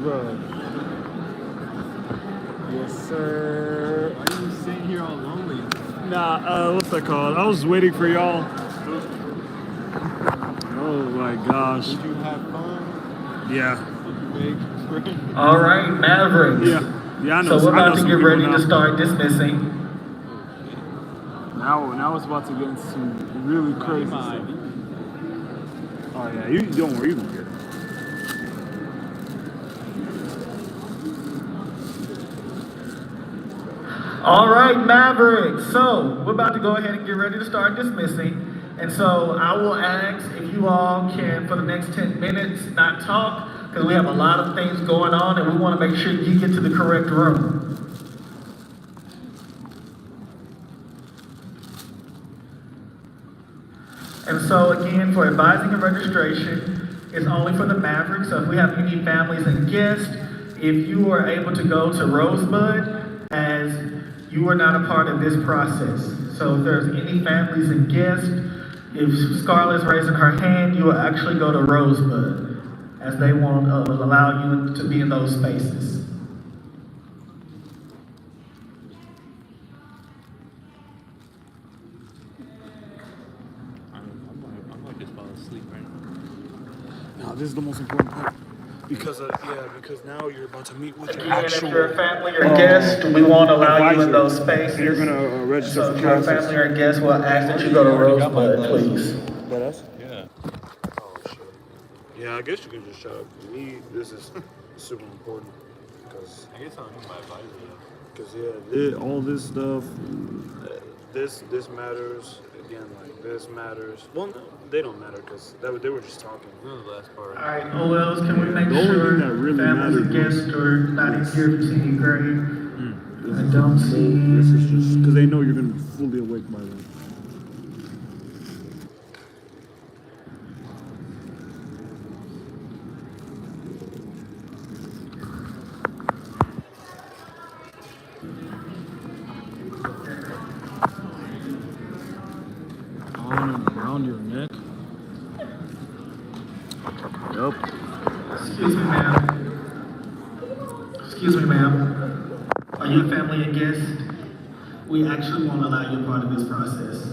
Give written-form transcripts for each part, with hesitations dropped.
bro. Yes, sir. Why are you sitting here all lonely? Nah, what's that called? I was waiting for y'all. Oh my gosh. Did you have fun? Yeah. Did you make friends? All right, Mavericks. Yeah, I know. So we're I know about to some get people ready now. to start dismissing. Now it's about to get into some really crazy stuff. Oh yeah, you don't worry, you can get it. All right, Mavericks. So we're about to go ahead and get ready to start dismissing. And so I will ask if you all can, for the next 10 minutes, not talk, because we have a lot of things going on and we want to make sure you get to the correct room. And so again, for advising and registration, it's only for the Mavericks. So if we have any families and guests, if you are able to go to Rosebud, as you are not a part of this process. So if there's any families and guests, if Scarlett's raising her hand, you will actually go to Rosebud, as they won't allow you to be in those spaces. I might just fall asleep right now. No, this is the most important part. Because now you're about to meet with your Again, actual. if you're a family or guest, we won't allow you in those spaces. You're gonna register So for if you're a classes. family or guest, we'll ask that you go to Rosebud, please. But us? Yeah. Oh shit. Yeah, I guess you can just shut up. For me, this is super important because I guess I'll need my advisor all this stuff, this matters. Again, like this matters. Well, no, they don't matter because they were just talking. though. The last part. All right, OLs, can we make The only sure thing that really families and mattered guests are not in here for senior grade? I don't see. This is just because they know you're gonna be fully awake by then. On and around your neck. Yep. Excuse me, ma'am. Excuse me, ma'am. Are you a family and guest? We actually won't allow you a part of this process.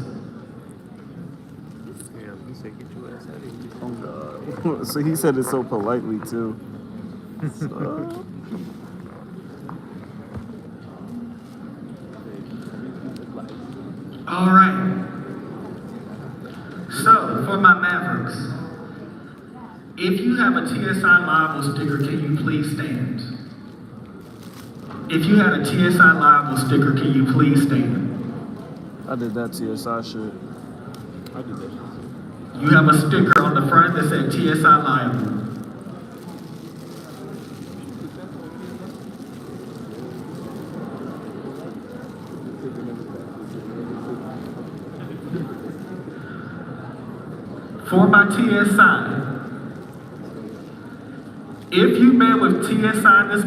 Yeah, he said get your ass out of here. Oh God. So he said it so politely too. So- All right. So, for my Mavericks, if you have a TSI Liable sticker, can you please stand? If you had a TSI Liable sticker, can you please stand? I did that TSI shit. I did that. You have a sticker on the front that said TSI Liable. For my TSI, if you met with TSI this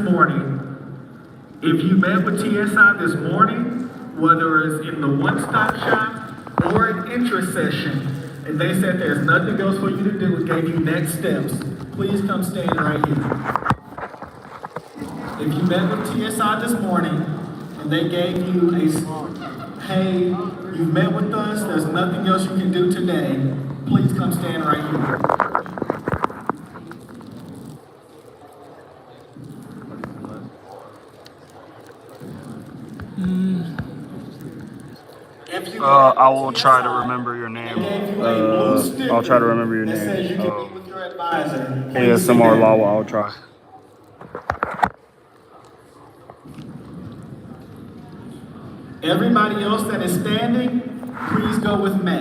morning, whether it's in the one-stop shop or an interest session, and they said there's nothing else for you to do and gave you next steps, please come stand right here. If you met with TSI this morning and they gave you hey, you've met with us, there's nothing else you can do today, please come stand right here. I will try to remember your name. I'll try to remember your name. ASMR Lawa, I'll try. Everybody else that is standing, please go with me.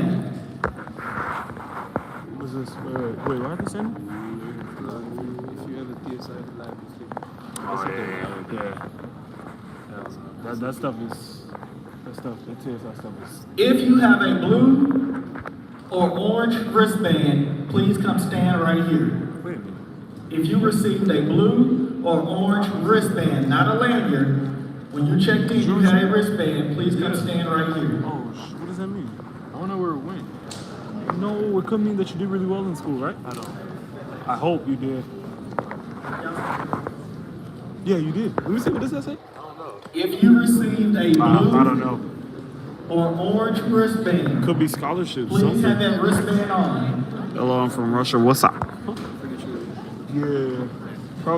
What's this? Wait, why are they saying? If you have a TSI live sticker. Oh, yeah. That stuff is. That TSI stuff is. If you have a blue or orange wristband, please come stand right here. Wait a minute. If you received a blue or orange wristband, not a lanyard, when you checked in, you had a wristband, please come stand right here. Oh, what does that mean? I don't know where it went. No, it could mean that you did really well in school, right? I don't. I hope you did. Yeah, you did. Let me see what does that say. If you received a I don't blue know. or orange wristband, Could be scholarships. please Something. have that wristband on. Hello, I'm from Russia. What's up? Pretty sure. Yeah.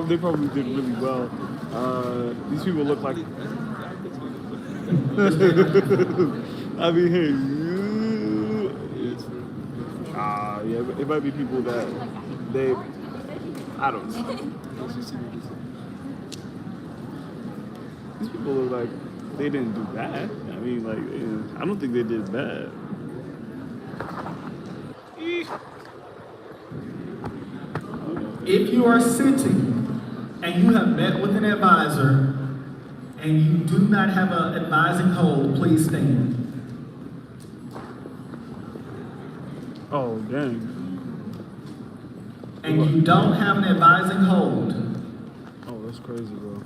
They probably did really well. These people look like. I mean, hey, it's yeah, it might be people that they. I don't know. These people look like they didn't do bad. I mean, like, I don't think they did bad. If you are sitting and you have met with an advisor and you do not have an advising hold, please stand. Oh, dang. And you don't have an advising hold, Oh, that's crazy, bro.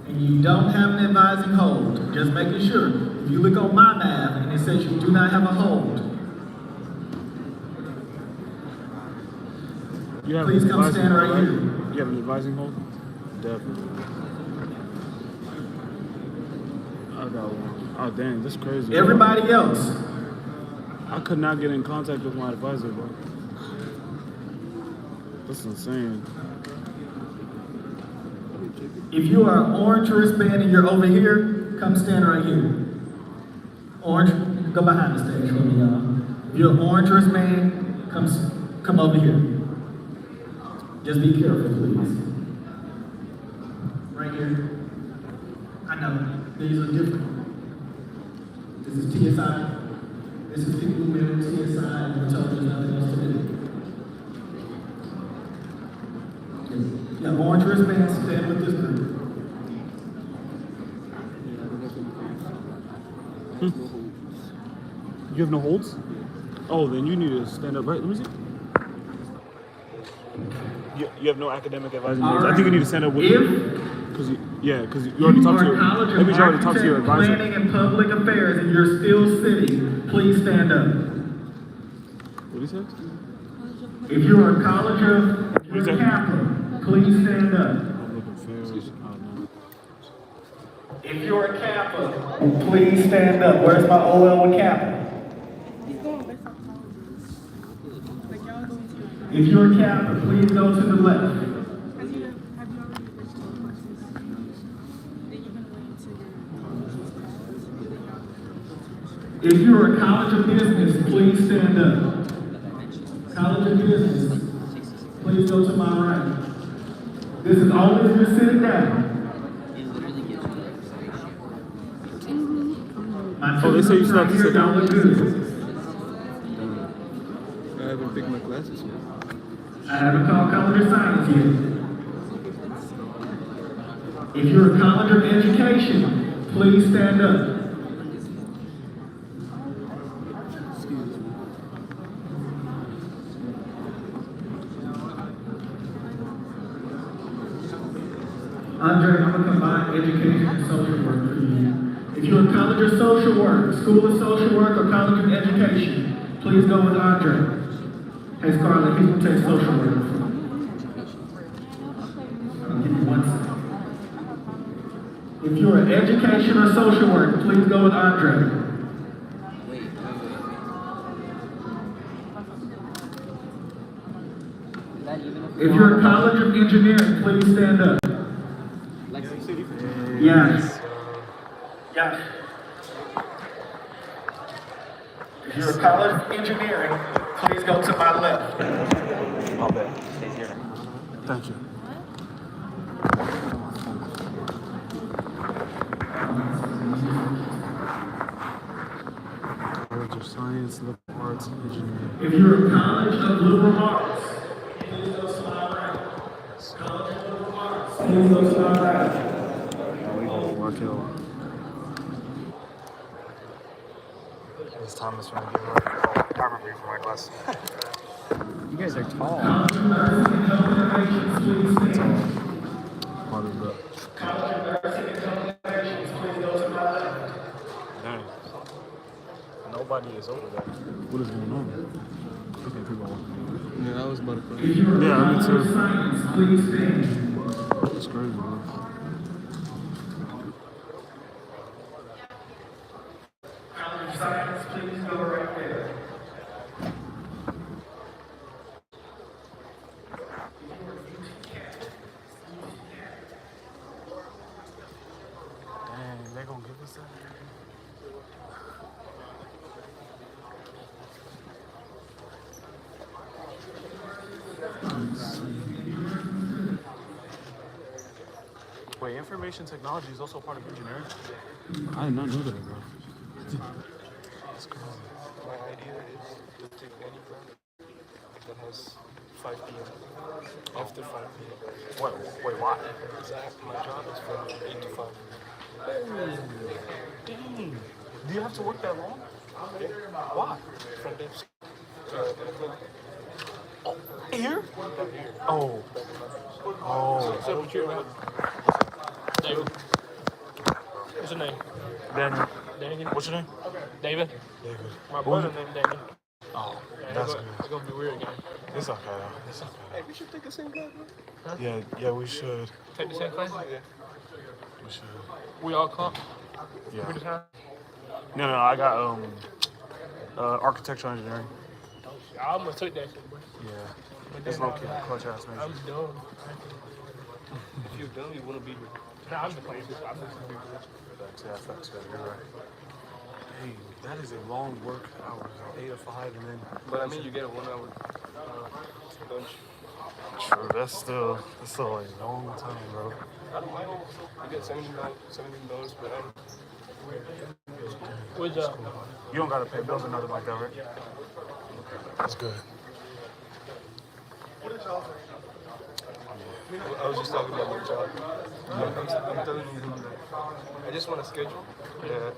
and you don't have an advising hold, just making sure. If you look on my map and it says you do not have a hold, You have please an come advising stand hold, right here. You have an advising hold? Definitely. I got one. Oh, dang, that's crazy. bro. Everybody else, I could not get in contact with my advisor, bro. That's insane. if you are an orange wristband and you're over here, come stand right here. Orange, go behind the stage for me, y'all. If you're an orange wristband, come over here. Just be careful, please. Right here. I know, these are different. This is TSI. This is people who've been in TSI and were told there's nothing else to do. Yeah, orange wristband, stand with this group. You have no holds? Oh, then you need to stand up, right? Let me see. You have no academic advising holds. I think you need to stand up with because you already talked to your. That means you already talked to your advisor. Planning and Public Affairs, and you're still sitting, please stand up. What did he say? If you're a college of What is you're a that? Kappa, please stand up. Public affairs. Oh, no. If you're a Kappa, please stand up. Where's my OL with Kappa? If you're a Kappa, please go to the left. If you're a College of Business, please stand up. College of Business, please go to my right. This is only if you're sitting down. My Oh, they say you still have to sit down? don't look good. I haven't picked my classes yet. I haven't called College of Science yet. If you're a College of Education, please stand up. Andre, I'm gonna combine education and social work for you. If you're a College of Social Work, School of Social Work, or College of Education, please go with Andre. Hey, Scarlett, he's gonna take social work. I'll give you 1 second. If you're an education or social work, please go with Andre. If you're a College of Engineering, please stand up. Yes. Yes. If you're a College of Engineering, please go to my left. I'll bet. Stays here. Thank you. College of Science, Liberal Arts, Engineering. If you're a College of Liberal Arts, please go to my right. College of Liberal Arts, please go to my right. It's Thomas from I remember you from my class. You guys are tall. College of Nursing and Health Innovations, please stand. Part of the. College of Nursing and Health Innovations, please go to my left. Dang. nobody is over there. What is going on? Okay, people are walking. Yeah, I was about to cry. If you are Yeah, me too. silence, please stand. It's crazy, bro. Silence, please go right there. Dang, they gonna give us that? Wait, information technology is also part of engineering? I did not know that, bro. That's crazy. My idea is to take any plan that has 5 p.m. After 5 p.m. Wait, why? My job is from 8 to 5. Dang. Do you have to work that long? Why? Front desk. Here? Oh. Oh. So, but you're right. David. What's your name? Daniel. Daniel. What's your name? David. David. My brother named Daniel. Oh, Yeah, that's it's good. gonna be weird, guys. It's okay though. It's okay. Hey, we should take the same class, bro. Yeah, we should. Take the same class? Yeah. We should. We all come. Yeah. We just have. No, I got architectural engineering. I'm gonna take that shit, bro. Yeah. It's low key clutch ass I'm major. dumb. If you're dumb, you wanna be here. Nah, I'm just playing. I'm just be rich. Facts. You're right. Hey, that is a long work hours, 8 to 5, and then. But I mean, you get a 1 hour lunch. True. That's still a long time, bro. I don't mind it. You get $17 per hour. What's up? You don't gotta pay bills or nothing like that, right? That's good. I was just talking about my job. I'm telling you, I just want a schedule that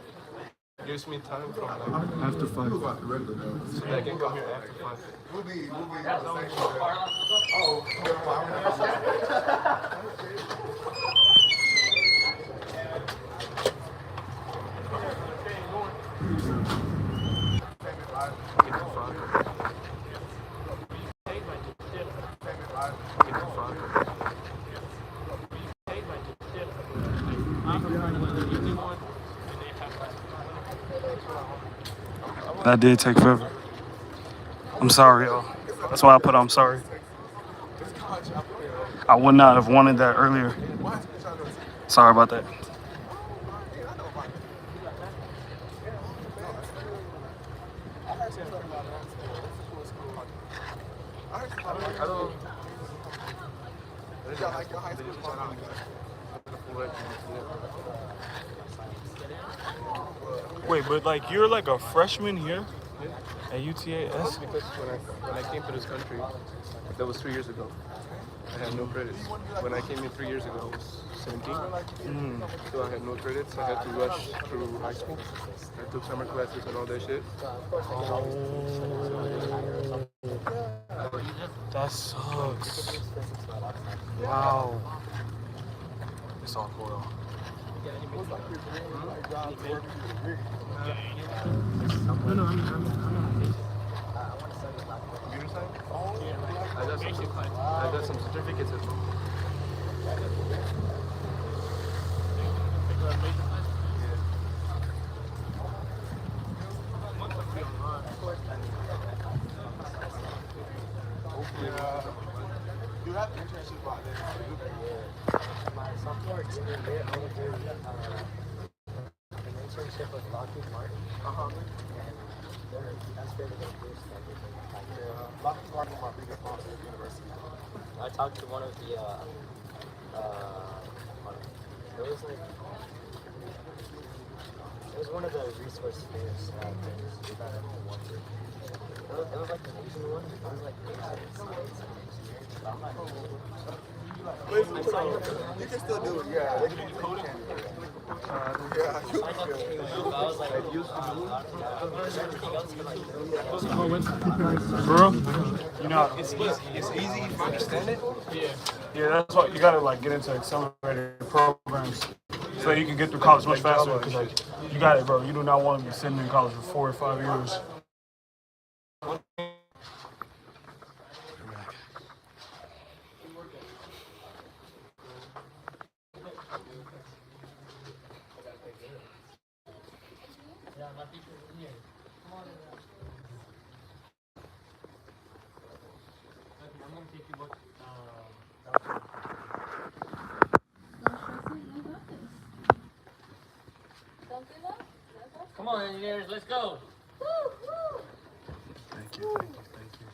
gives me time from like, After 5. so that I can come here after 5. That did take forever. I'm sorry, y'all. That's why I put I'm sorry. I would not have wanted that earlier. Sorry about that. Wait, but like you're like a freshman here at UTAS? Because when I came to this country, that was 3 years ago. I had no credits. When I came in 3 years ago, I was 17. So I had no credits. I had to rush through high school. I took summer classes and all that shit. That sucks. Wow. It's all cool though. Computer science? I got some certificates as well. You have internship about this. My sophomore junior year, I was doing an internship with Lockheed Martin. And that's where they boost everything. Lockheed Martin is my biggest sponsor at the university. I talked to one of the, it was one of the resource fairs things. It was like the Asian one. It was like I'm not You can still do it, yeah. They can do it. Yeah, you can. I was like, everything else for like, Bro, you know, It's easy if you understand it. yeah, that's why you gotta like get into accelerated programs so you can get through college much faster. Cause like You got it, bro. You do not want to be sitting in college for 4 or 5 years. Come on, engineers, let's go. Thank you, thank you, thank you.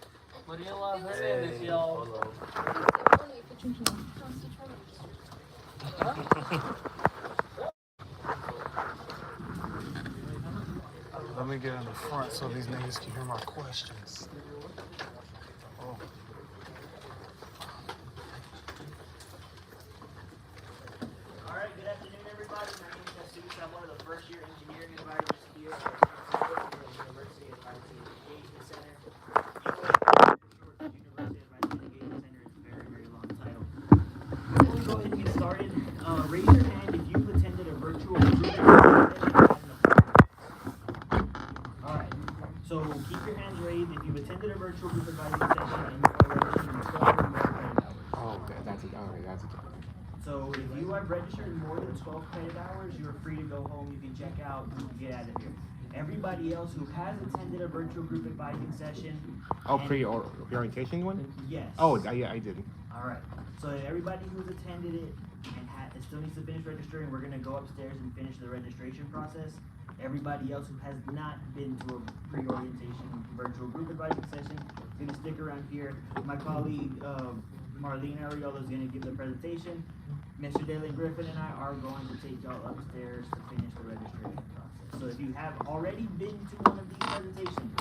Mariela Hernandez, y'all. Let me get in the front so these niggas can hear my questions. Oh. All right, good afternoon, everybody. My name is Jesus. I'm one of the first-year engineering advisors here at the University Advisory Engagement Center. University Advisory Engagement Center is a very, very long title. Before we go ahead and get started, raise your hand if you've attended a virtual group. All right, so keep your hands raised if you've attended a virtual group advising session and you are registered in 12 or more credit hours. Oh, that's it. All right, that's it. So if you have registered more than 12 credit hours, you're free to go home. You can check out. You can get out of here. Everybody else who has attended a virtual group advising session. Oh, pre-orientation one? Yes. Oh, yeah, I did. All right. So everybody who's attended it and still needs to finish registering, we're gonna go upstairs and finish the registration process. Everybody else who has not been to a pre-orientation virtual group advising session is gonna stick around here. My colleague Marlene Ariola is gonna give the presentation. Mr. Dalen Griffin and I are going to take y'all upstairs to finish the registration process. So if you have already been to one of these presentations,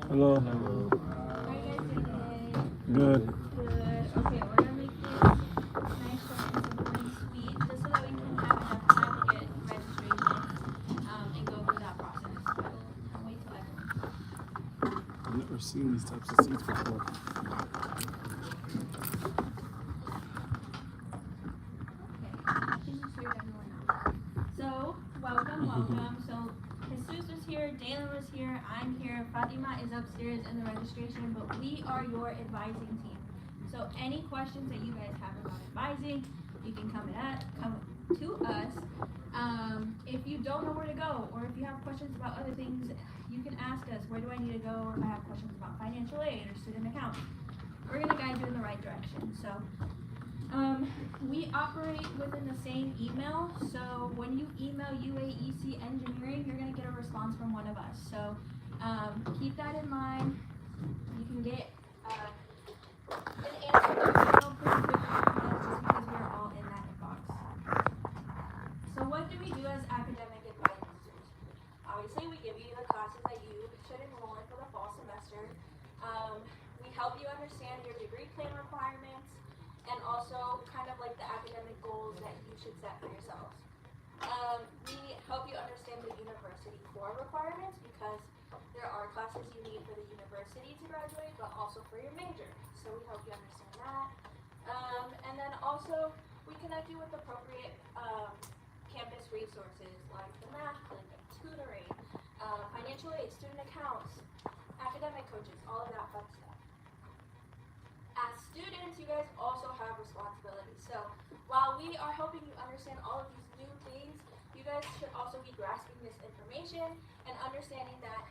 Hello. How are you guys doing today? Good. Good. Okay, we're gonna make this nice, short, and simple and sweet, just so that we can have enough time to get registration, and go through that process. So, I'll wait till everyone. I've never seen these types of seats before. Okay, I think we cleared everyone out. So, welcome. So, Jesus was here, Dalen was here, I'm here, Fatima is upstairs in the registration, but we are your advising team. So any questions that you guys have about advising, you can come to us. If you don't know where to go, or if you have questions about other things, you can ask us, where do I need to go if I have questions about financial aid or student accounts. We're gonna guide you in the right direction. So we operate within the same email, so when you email UAEC Engineering, you're going to get a response from one of us. So keep that in mind. You can get an answer to your email pretty quickly, just because we are all in that inbox. So what do we do as academic advisors? Obviously, we give you the classes that you should enroll in for the fall semester. We help you understand your degree plan requirements, and also kind of like the academic goals that you should set for yourselves. We help you understand the university core requirements, because there are classes you need for the university to graduate, but also for your major. So we help you understand that. And then also, we connect you with appropriate campus resources like the math clinic, tutoring, financial aid, student accounts, academic coaches, all of that fun stuff. As students, you guys also have responsibilities. So while we are helping you understand all of these new things, you guys should also be grasping this information and understanding that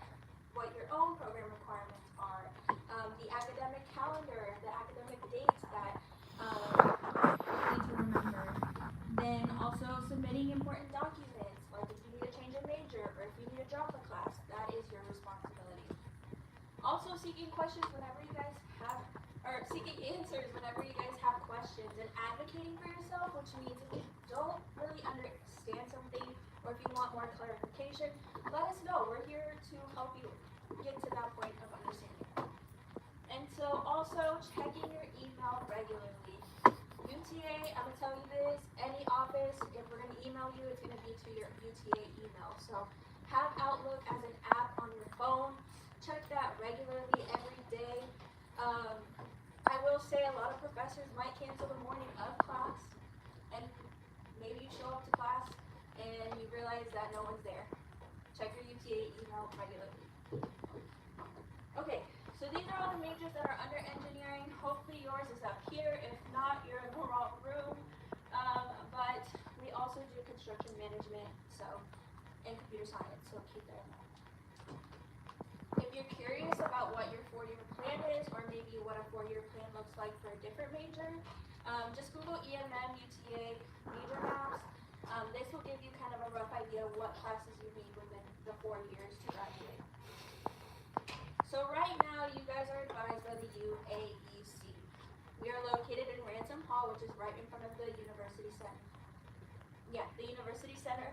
what your own program requirements are, the academic calendar, the academic dates that you need to remember. Then also submitting important documents, like if you need to change a major or if you need to drop a class, that is your responsibility. Also seeking questions whenever you guys have or seeking answers whenever you guys have questions, and advocating for yourself, which means if you don't really understand something or if you want more clarification, let us know. We're here to help you get to that point of understanding. And So also checking your email regularly. UTA, I'm gonna tell you this, any office, if we're gonna email you, it's gonna be to your UTA email. So have Outlook as an app on your phone. Check that regularly every day. I will say a lot of professors might cancel the morning of class, and maybe you show up to class and you realize that no one's there. Check your UTA email regularly. Okay, so these are all the majors that are under engineering. Hopefully yours is up here. If not, you're in the wrong room. But we also do construction management, and computer science, so keep that in mind. If you're curious about what your 4-year plan is, or maybe what a 4-year plan looks like for a different major, just Google EMM UTA major maps. This will give you kind of a rough idea of what classes you need within the 4 years to graduate. So right now, you guys are advised by the UAEC. We are located in Ransom Hall, which is right in front of the University Center. Yeah, the University Center.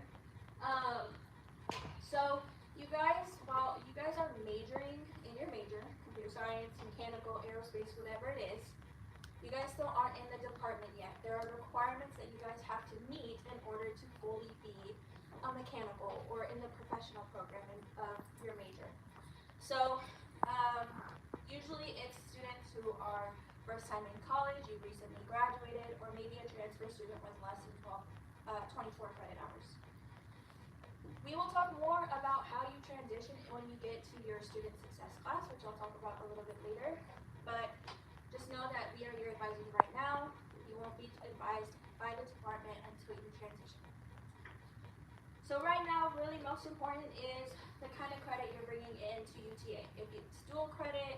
So you guys, while you guys are majoring in your major, computer science, mechanical, aerospace, whatever it is, you guys still aren't in the department yet. There are requirements that you guys have to meet in order to fully be a mechanical or in the professional program of your major. So usually it's students who are first time in college, you recently graduated, or maybe a transfer student with less than 24 credit hours. We will talk more about how you transition when you get to your student success class, which I'll talk about a little bit later. But just know that we are your advisors right now. You won't be advised by the department until you transition. So right now, really most important is the kind of credit you're bringing into UTA. If it's dual credit,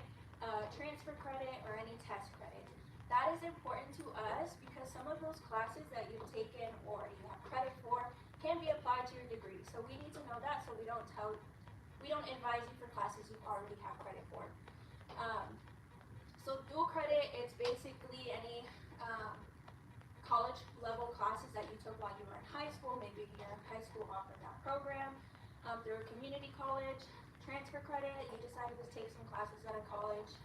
transfer credit, or any test credit. That is important to us because some of those classes that you've taken or you have credit for can be applied to your degree. So we need to know that so we don't advise you for classes you already have credit for. So dual credit is basically any college level classes that you took while you were in high school. Maybe your high school offered that program through a community college. Transfer credit, you decided to take some classes at a college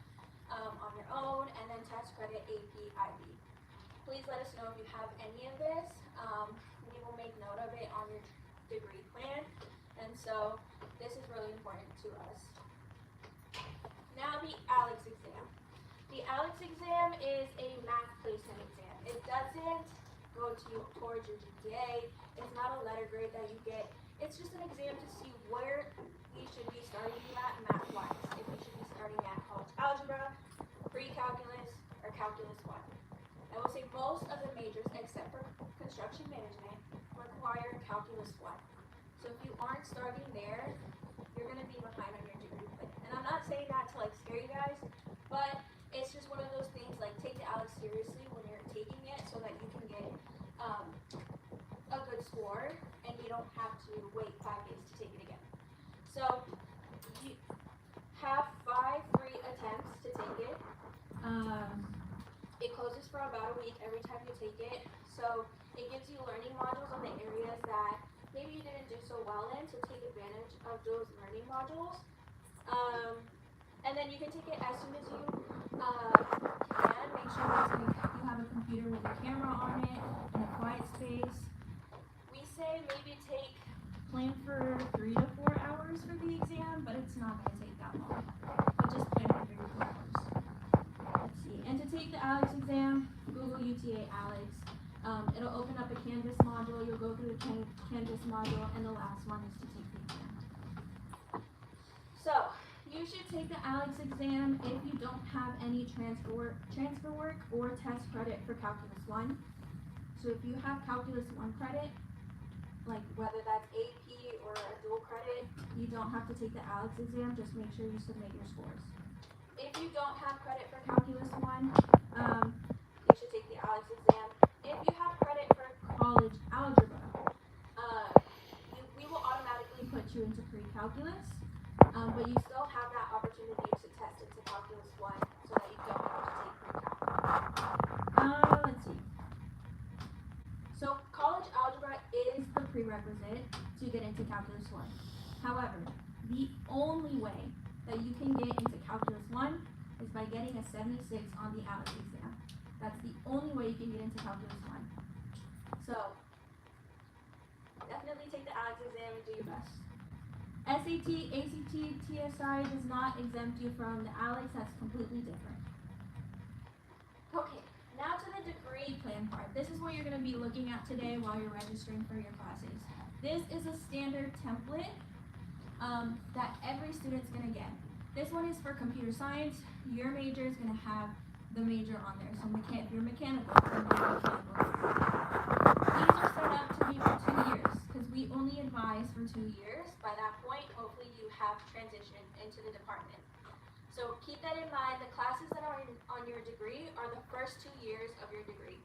on your own, and then test credit, AP, IB. Please let us know if you have any of this. We will make note of it on your degree plan, and so this is really important to us. Now the ALEKS exam. The ALEKS exam is a math placement exam. It doesn't go towards your GPA. It's not a letter grade that you get. It's just an exam to see where you should be starting at math-wise. If you should be starting at college algebra, pre-calculus, or calculus 1. I will say most of the majors, except for construction management, require calculus 1. So if you aren't starting there, you're going to be behind on your degree plan. And I'm not saying that to scare you guys, but it's just one of those things, take the ALEKS seriously when you're taking it so that you can get a good score and you don't have to wait 5 days to take it again. So you have 5 free attempts to take it. It closes for about a week every time you take it. So it gives you learning modules on the areas that maybe you didn't do so well in, so take advantage of those learning modules. And then you can take it as soon as you can. Make sure that you have a computer with a camera on it in a quiet space. We say maybe plan for 3 to 4 hours for the exam, but it's not going to take that long. But just plan for 3 to 4 hours. Let's see. And to take the ALEKS exam, Google UTA ALEKS. It'll open up a Canvas module. You'll go through the Canvas module, and the last one is to take the exam. So you should take the ALEKS exam if you don't have any transfer work or test credit for Calculus 1. So if you have Calculus 1 credit, whether that's AP or a dual credit, you don't have to take the ALEKS exam, just make sure you submit your scores. If you don't have credit for Calculus 1, you should take the ALEKS exam. If you have credit for college algebra, we will automatically put you into pre-calculus, but you still have that opportunity to test into Calculus 1 so that you don't have to take pre-calculus. Let's see. So college algebra is the prerequisite to get into Calculus 1. However, the only way that you can get into Calculus 1 is by getting a 76 on the ALEKS exam. That's the only way you can get into Calculus 1. So, definitely take the ALEKS exam and do your best. SAT, ACT, TSI does not exempt you from the ALEKS, that's completely different. Okay, now to the degree plan part. This is what you're going to be looking at today while you're registering for your classes. This is a standard template that every student's going to get. This one is for computer science. Your major is going to have the major on there. So if you're mechanical, you're mechanical. These are set up to be for 2 years because we only advise for 2 years. By that point, hopefully you have transitioned into the department. So keep that in mind. The classes that are on your degree are the first 2 years of your degree.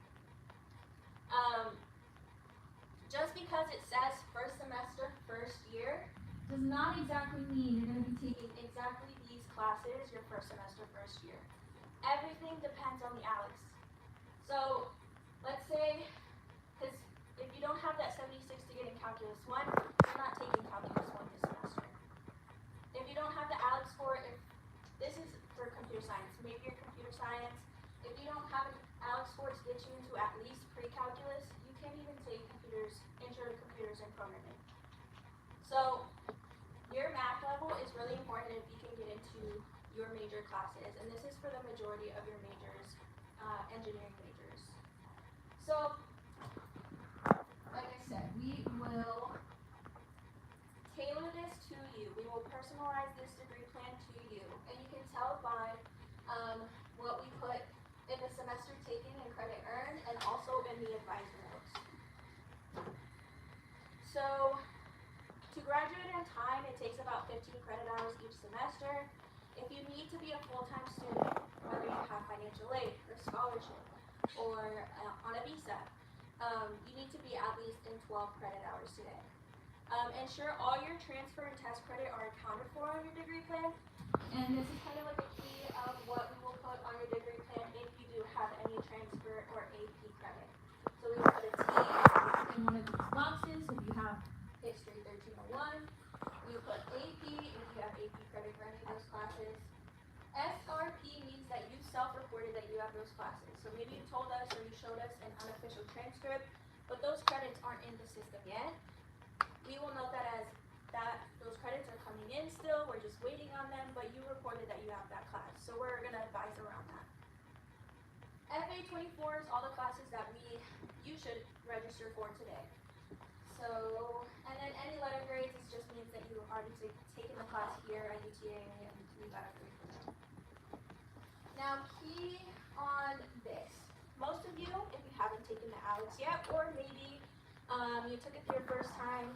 Just because it says first semester, first year, does not exactly mean you're going to be taking exactly these classes your first semester, first year. Everything depends on the ALEKS. So let's say, because if you don't have that 76 to get in Calculus 1, you're not taking Calculus 1 this semester. If you don't have the ALEKS for it, this is for computer science, maybe your computer science. If you don't have an ALEKS for it to get you into at least pre-calculus, you can't even take intro to computers and programming. So your math level is really important if you can get into your major classes, and this is for the majority of your majors, engineering majors. So, like I said, we will tailor this to you. We will personalize this degree plan to you, and you can tell by what we put in the semester taken and credit earned, and also in the advisor notes. So, to graduate in time, it takes about 15 credit hours each semester. If you need to be a full-time student, whether you have financial aid or scholarship or on a visa, you need to be at least in 12 credit hours today. Ensure all your transfer and test credit are accounted for on your degree plan. And this is kind of like a key of what we will put on your degree plan if you do have any transfer or AP credit. So we will put a T in one of these boxes if you have History 1301. We put AP if you have AP credit for any of those classes. SRP means that you self-reported that you have those classes. So maybe you told us or you showed us an unofficial transcript, but those credits aren't in the system yet. We will note that as those credits are coming in still, we're just waiting on them, but you reported that you have that class. So we're gonna advise around that. FA24 is all the classes that you should register for today. So, and then any letter grades, it just means that you already taken the class here at UTA and you got a grade for that. Now, key on this. Most of you, if you haven't taken the ALEKS yet, or maybe you took it for your first time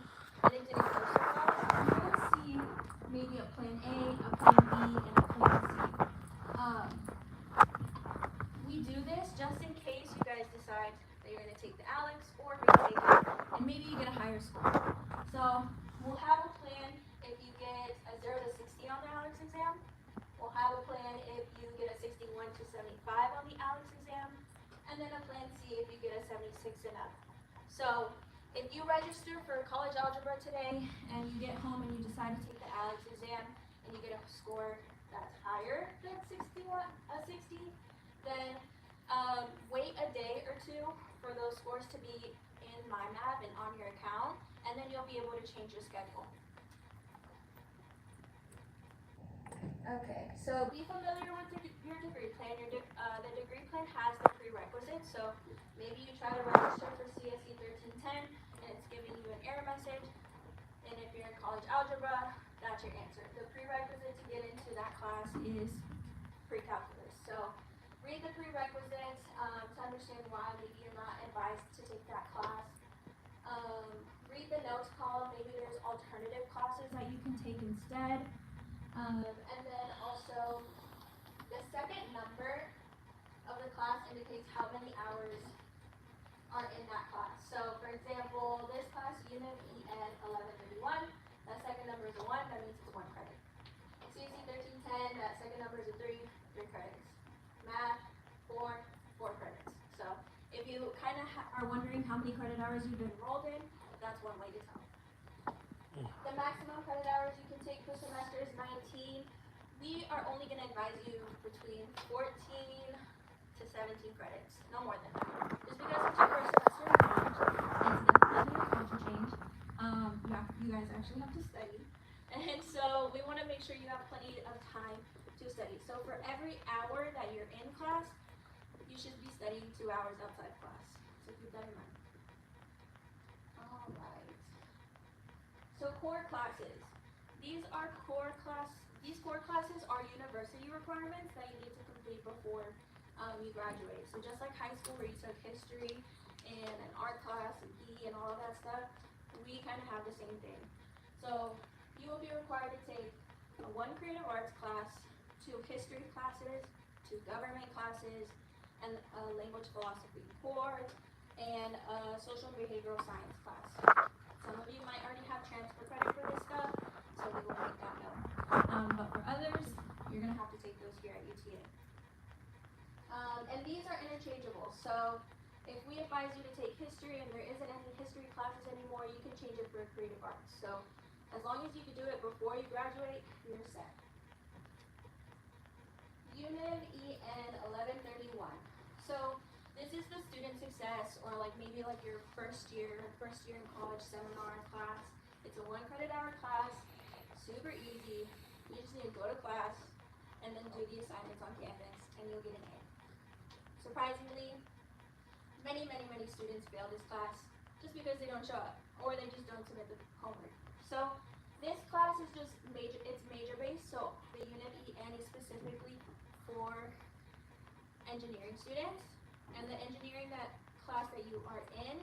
and it didn't go so well, you're going to see maybe a plan A, a plan B, and a plan C. We do this just in case you guys decide that you're going to take the ALEKS or retake it, and maybe you get a higher score. So we'll have a plan if you get a 0 to 60 on the ALEKS exam. We'll have a plan if you get a 61 to 75 on the ALEKS exam, and then a plan C if you get a 76 and up. So if you register for college algebra today and you get home and you decide to take the ALEKS exam and you get a score that's higher than 60, then wait a day or two for those scores to be in MyMath and on your account, and then you'll be able to change your schedule. Okay, so be familiar with your degree plan. The degree plan has the prerequisites, so maybe you try to register for CSE 1310 and it's giving you an error message, and if you're in college algebra, that's your answer. The prerequisite to get into that class is pre-calculus. So read the prerequisites to understand why maybe you're not advised to take that class. Read the notes column, maybe there's alternative classes that you can take instead. And then also, the second number of the class indicates how many hours are in that class. So, for example, this class, Unit EN 1131, that second number is a 1, that means it's 1 credit. CSE 1310, that second number is a 3 credits. Math, 4 credits. So, if you kind of are wondering how many credit hours you've enrolled in, that's one way to tell. The maximum credit hours you can take per semester is 19, we are only going to advise you between 14 to 17 credits, no more than that. Just because it's your first semester in college, it's definitely a culture change. You guys actually have to study. And so we want to make sure you have plenty of time to study. So for every hour that you're in class, you should be studying 2 hours outside class. So keep that in mind. Alright. So core classes. These core classes are university requirements that you need to complete before you graduate. So just like high school where you took history and an art class and PE and all of that stuff, we kind of have the same thing. So you will be required to take 1 creative arts class, 2 history classes, 2 government classes, and a language philosophy core, and a social and behavioral science class. Some of you might already have transfer credit for this stuff, so we will make that known. But for others, you're going to have to take those here at UTA. And these are interchangeable, so if we advise you to take history and there isn't any history classes anymore, you can change it for creative arts. So as long as you can do it before you graduate, you're set. Unit EN 1131. So this is the student success, or like maybe like your first year in college seminar class. It's a 1 credit hour class, super easy. You just need to go to class and then do the assignments on campus and you'll get an A. Surprisingly, many students fail this class just because they don't show up or they just don't submit the homework. So this class is just major based, so the unit EN is specifically for engineering students, and the engineering class that you are in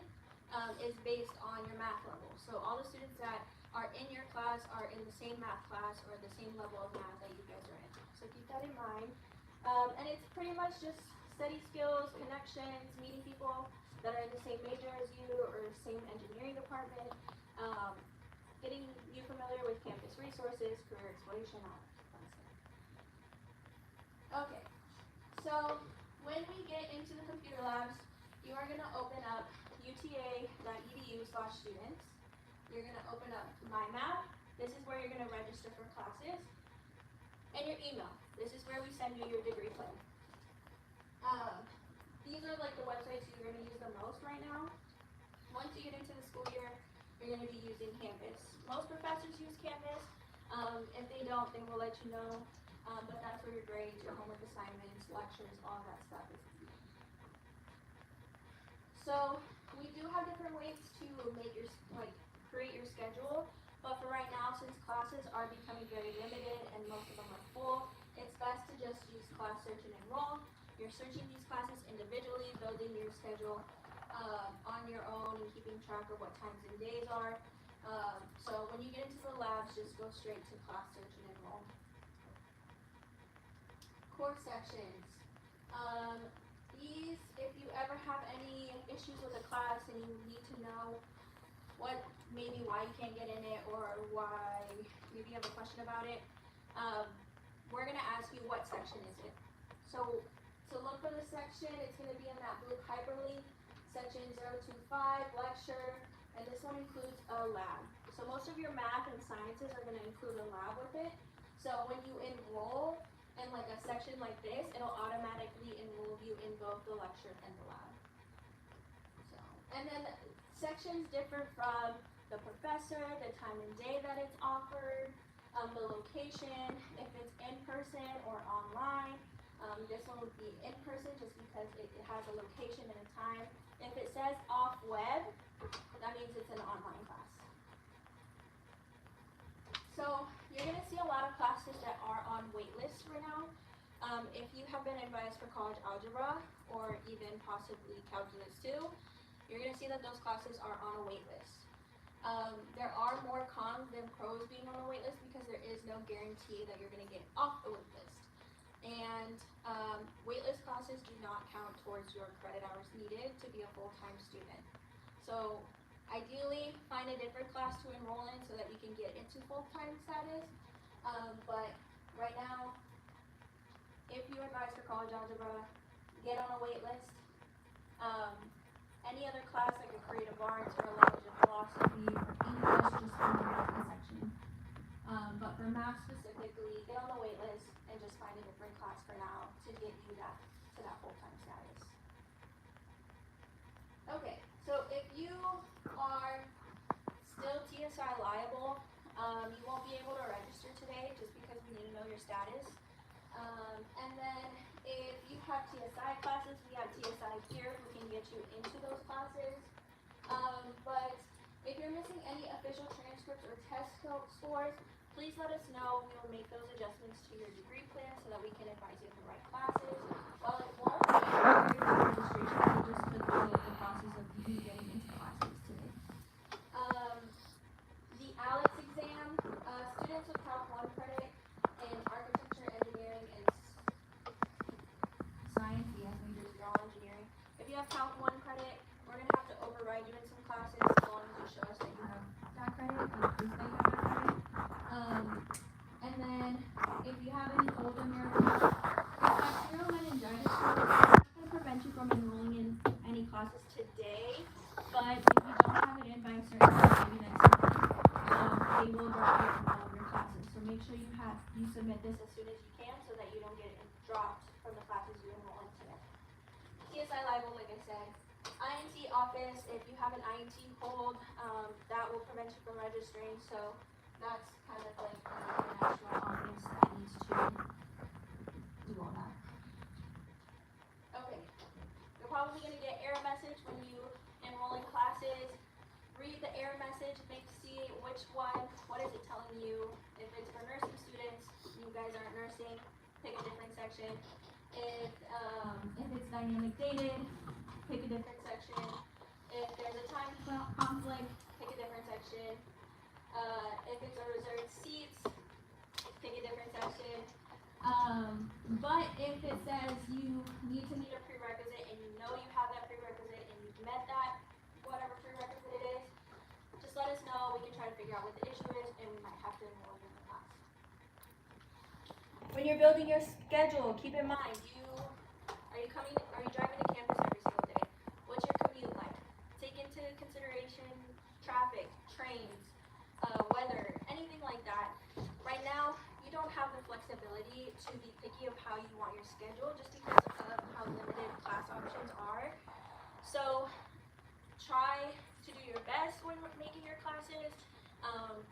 is based on your math level. So all the students that are in your class are in the same math class or the same level of math that you guys are in. So keep that in mind. And it's pretty much just study skills, connections, meeting people that are in the same major as you or same engineering department, getting you familiar with campus resources, career exploration, all that fun stuff. Okay, so when we get into the computer labs, you are going to open up uta.edu/students. You're going to open up MyMath. This is where you're going to register for classes. And your email. This is where we send you your degree plan. These are like the websites you're going to use the most right now. Once you get into the school year, you're going to be using Canvas. Most professors use Canvas. If they don't, they will let you know. But that's where your grades, your homework assignments, lectures, all that stuff is. So we do have different ways to make create your schedule. But for right now, since classes are becoming very limited and most of them are full, it's best to just use Class Search and Enroll. You're searching these classes individually, building your schedule on your own and keeping track of what times and days are. So when you get into the labs, just go straight to Class Search and Enroll. Course sections. These, if you ever have any issues with a class and you need to know why you can't get in it or why maybe you have a question about it, we're going to ask you what section is it. So to look for the section, it's going to be in that blue hyperlink, section 025, lecture, and this one includes a lab. So most of your math and sciences are going to include a lab with it. So when you enroll in like a section like this, it'll automatically enroll you in both the lecture and the lab. So, and then sections differ from the professor, the time and day that it's offered, the location, if it's in person or online. This one would be in person just because it has a location and a time. If it says off web, that means it's an online class. So you're going to see a lot of classes that are on wait lists right now. If you have been advised for college algebra or even possibly calculus 2, you're going to see that those classes are on a wait list. There are more cons than pros being on a wait list because there is no guarantee that you're going to get off the wait list. And waitlist classes do not count towards your credit hours needed to be a full-time student. So ideally, find a different class to enroll in so that you can get into full-time status. But right now, if you advise for college algebra, get on a wait list. Any other class like a creative arts or a language and philosophy or English, just find the section. But for math specifically, get on the wait list and just find a different class for now to get you to that full-time status. Okay, so if you are still TSI liable, you won't be able to register today just because we need to know your status. And then if you have TSI classes, we have TSI here who can get you into those classes. But if you're missing any official transcripts or test scores, please let us know. We will make those adjustments to your degree plan so that we can advise you of the right classes. While it won't be registration, we'll just put the process of you getting into classes today. The ALEX exam, students with Calc 1 credit in architecture, engineering, and science, yes, majors, you're all engineering. If you have Calc 1 credit, we're going to have to override you in some classes as long as you show us that you have that credit and proof that you have that credit. And then if you have any cold American, bacterial meningitis, it's not going to prevent you from enrolling in any classes today, but if you don't have it in by a certain time, maybe next month, they will drop you from all of your classes. So make sure you submit this as soon as you can so that you don't get it dropped from the classes you enroll in today. TSI liable, like I said. INT office, if you have an INT hold, that will prevent you from registering, so that's kind of like an international office that needs to do all that. Okay, you're probably going to get error message when you enroll in classes. Read the error message, see which one, what is it telling you. If it's for nursing students, you guys aren't nursing, pick a different section. If it's dynamic dated, pick a different section. If there's a time conflict, pick a different section. If it's a reserved seats, pick a different section. But if it says you need to meet a prerequisite and you know you have that prerequisite and you've met that, whatever prerequisite it is, just let us know. We can try to figure out what the issue is and we might have to enroll you in the class. When you're building your schedule, keep in mind, are you driving to campus every single day? What's your commute like? Take into consideration traffic, trains, weather, anything like that. Right now, you don't have the flexibility to be picky of how you want your schedule just because of how limited class options are. So try to do your best when making your classes.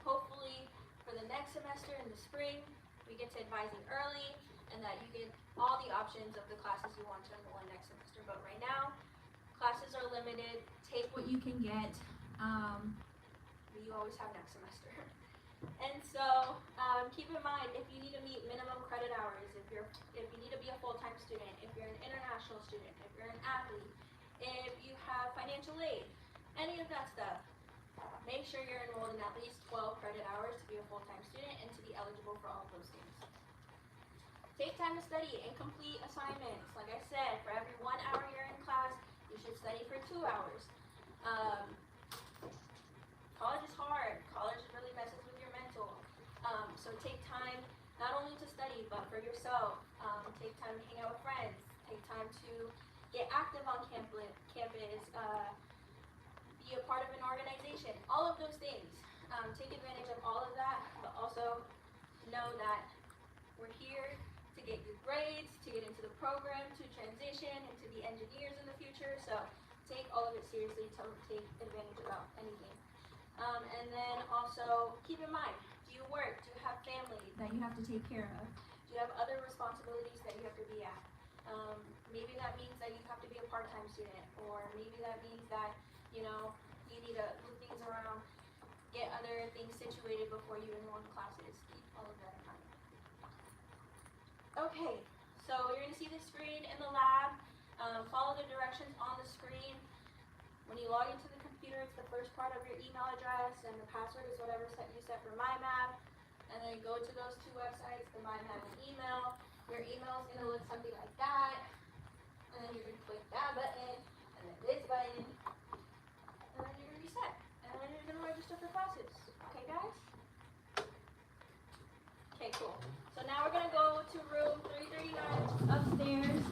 Hopefully for the next semester in the spring, we get to advising early and that you get all the options of the classes you want to enroll in next semester. But right now, classes are limited. Take what you can get. But you always have next semester. And so keep in mind, if you need to meet minimum credit hours, if you need to be a full-time student, if you're an international student, if you're an athlete, if you have financial aid, any of that stuff, make sure you're enrolled in at least 12 credit hours to be a full-time student and to be eligible for all of those things. Take time to study and complete assignments. Like I said, for every 1 hour you're in class, you should study for 2 hours. College is hard. College really messes with your mental. So take time not only to study, but for yourself. Take time to hang out with friends. Take time to get active on campus. Be a part of an organization. All of those things. Take advantage of all of that, but also know that we're here to get you grades, to get into the program, to transition, and to be engineers in the future. So take all of it seriously. Take advantage of anything. And then also keep in mind, do you work? Do you have family that you have to take care of? Do you have other responsibilities that you have to be at? Maybe that means that you have to be a part-time student, or maybe that means that, you need to move things around, get other things situated before you enroll in classes. Keep all of that in mind. Okay, so you're going to see the screen in the lab. Follow the directions on the screen. When you log into the computer, it's the first part of your email address, and the password is whatever you set for MyMath. And then go to those two websites, the MyMath and email. Your email is going to look something like that. And then you're going to click that button, and then this button. And then you're going to be set. And then you're going to register for classes. Okay, guys? Okay, cool. So now we're going to go to room 339 upstairs.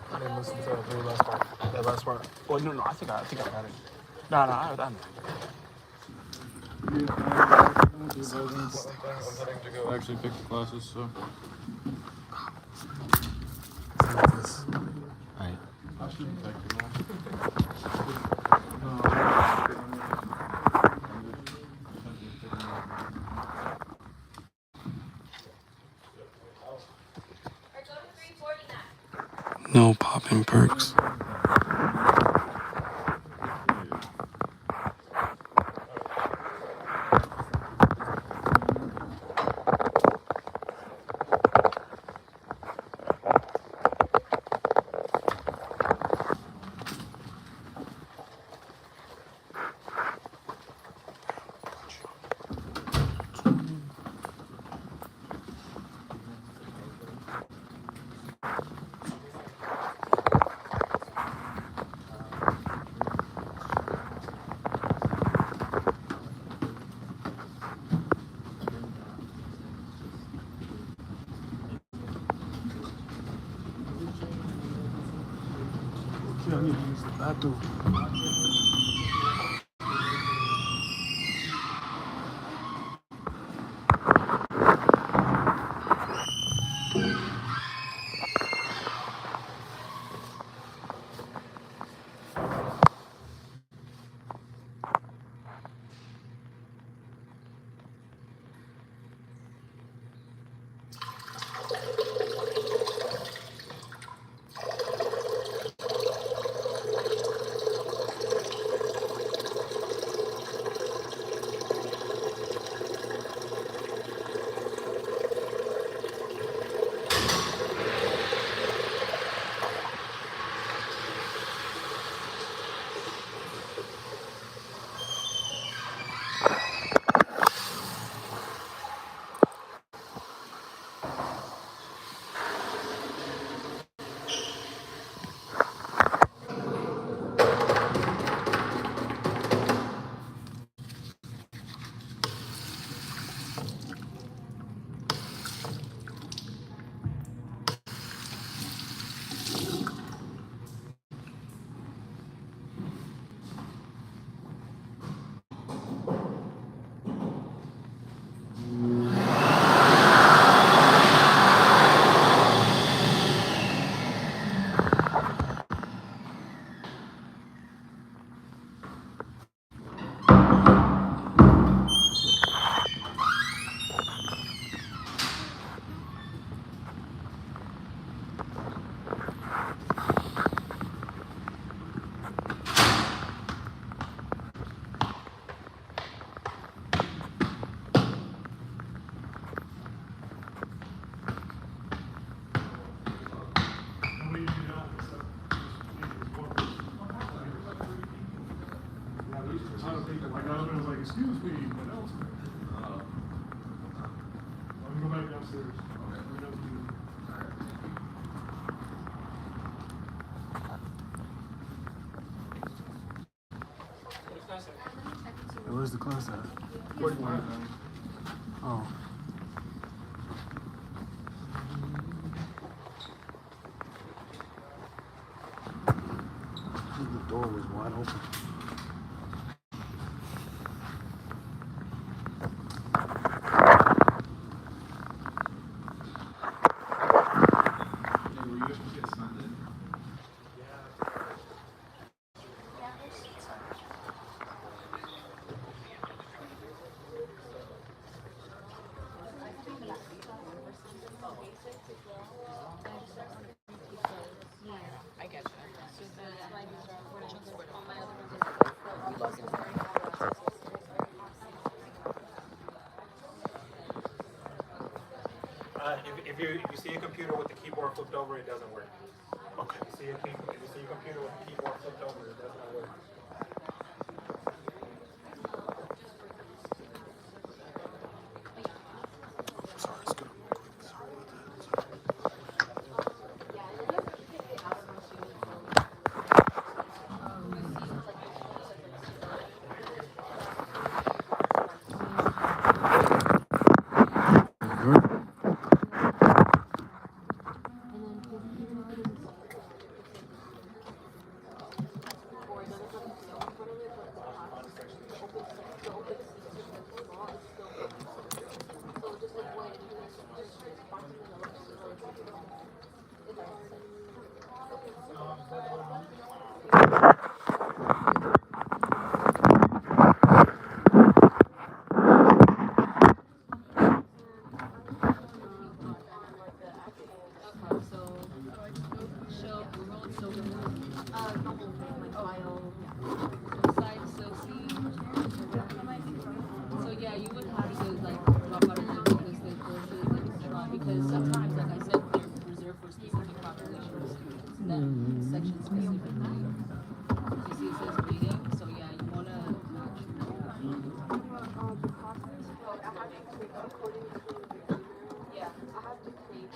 I didn't listen to the very last part. That last part. Well, no, I think I got it. No, I don't. I'm heading to go actually pick the classes, so. Alright. I shouldn't take too long. No popping perks. I need to use the bathroom. Excuse me, what else? Let me go back downstairs. Where's the class at? 41. Oh. The door was wide open. If you see a computer with the keyboard flipped over, it doesn't work. Okay. If you see a computer with the keyboard flipped over, it does not work. Sorry, it's good. Real quick. Sorry about that. So yeah, you would have to like drop out of the because they closed it because sometimes, like I said, they're reserved for specific population of students. That section specifically. You see, it says reading. So yeah, you wanna match. Yeah, I have to create.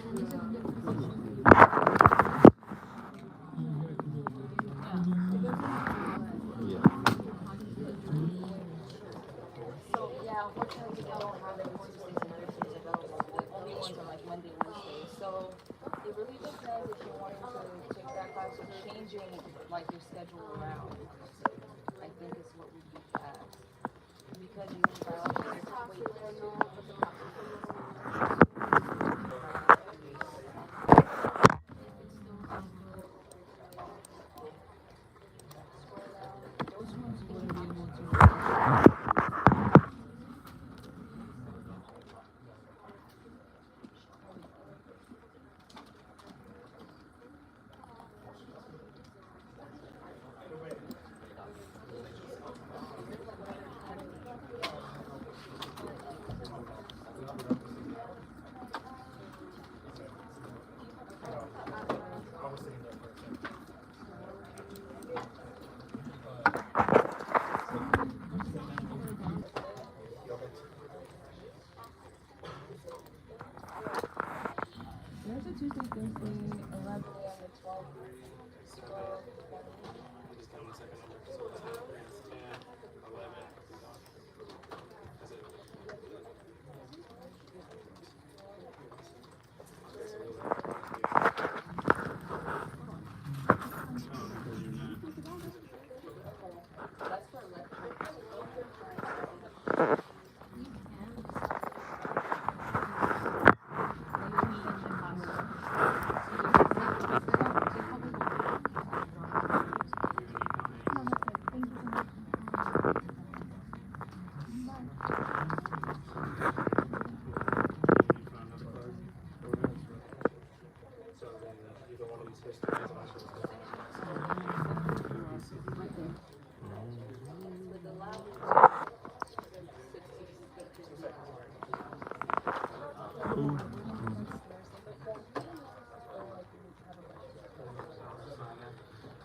So yeah, unfortunately, I don't have any Tuesdays and Thursdays available. The only ones are like Monday, Wednesday. So it really depends if you wanted to take that class or changing like your schedule around. I think is what would be best because you need biology. Those ones you wouldn't be able to. There's a Tuesday, Thursday, 11 a.m. to 12.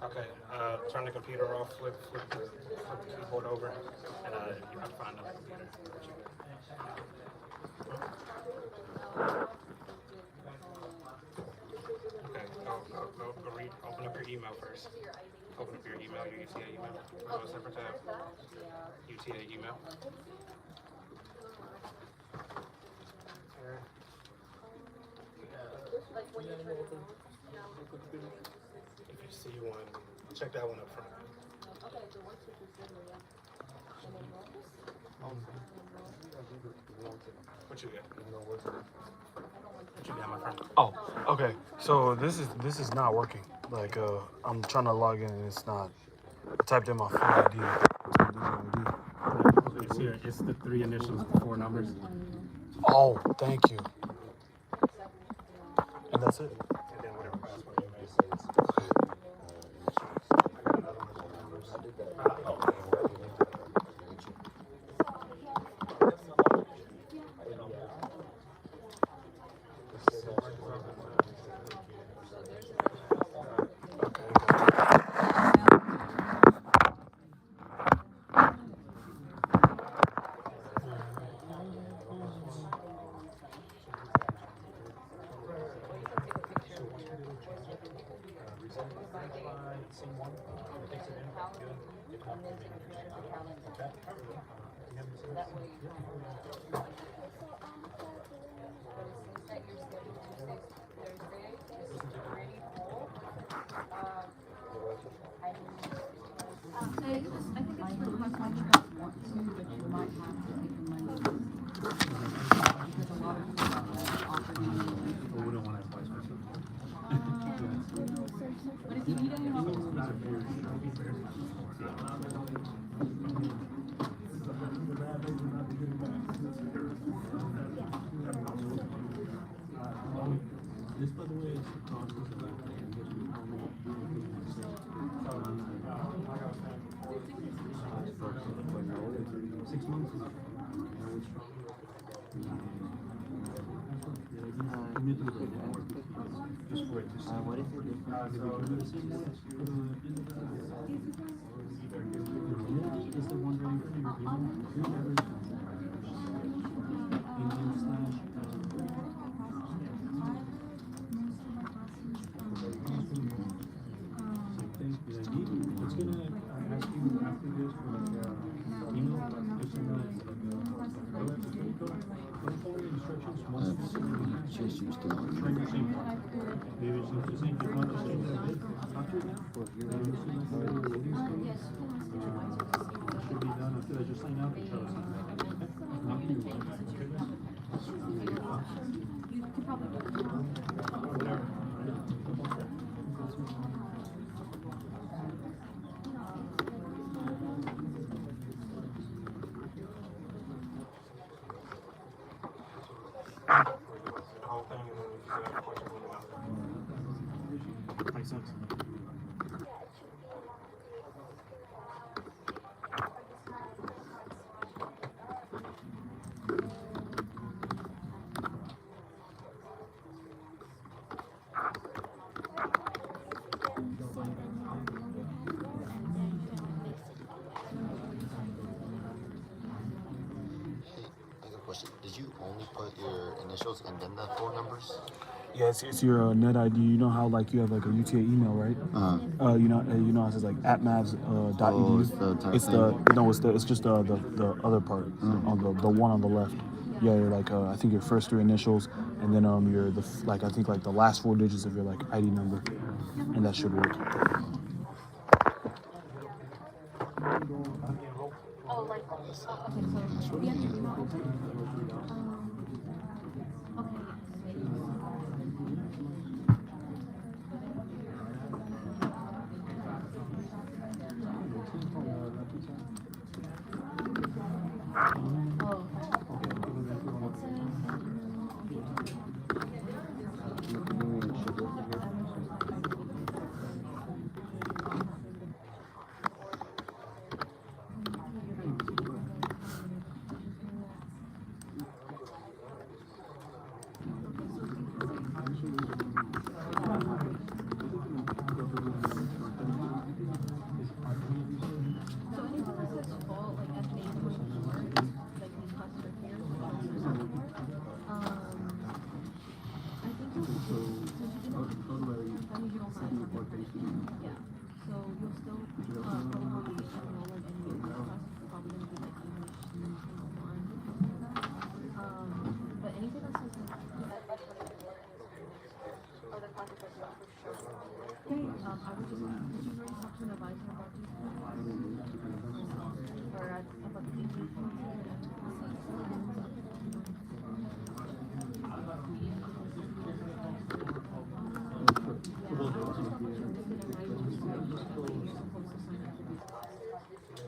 Okay, turn the computer off, flip the keyboard over, and you have to find the computer. Okay, go read, open up your email first. Open up your email, your UTA email. Go to a separate tab. UTA email. If you see one, check that one up front. What you got? What you got, my friend? Oh, okay. So this is not working. Like I'm trying to log in and it's not. I typed in my full ID. It's here. It's the 3 initials, the 4 numbers. Oh, thank you. And that's it. And then whatever password you may say. This, by the way, is the cost of the 6 months. Just for it to see. What is it? Is the one running for your It's gonna ask you after this for like email. It's gonna follow the instructions. Just used to try your same. Maybe it's the same. You want the same after that? Should be done after that. Just sign out and tell us. Whatever. Makes sense. Did you only put your initials and then the 4 numbers? Yeah, it's your net ID. You know how like you have like a UTA email, right? You know how it says like @mavs.edu. Oh, it's the entire thing. It's just the other part on the one on the left. Yeah, you're like I think your first 3 initials, and then you're I think like the last 4 digits of your like ID number, and that should work. Oh, like, okay, so the end of the month.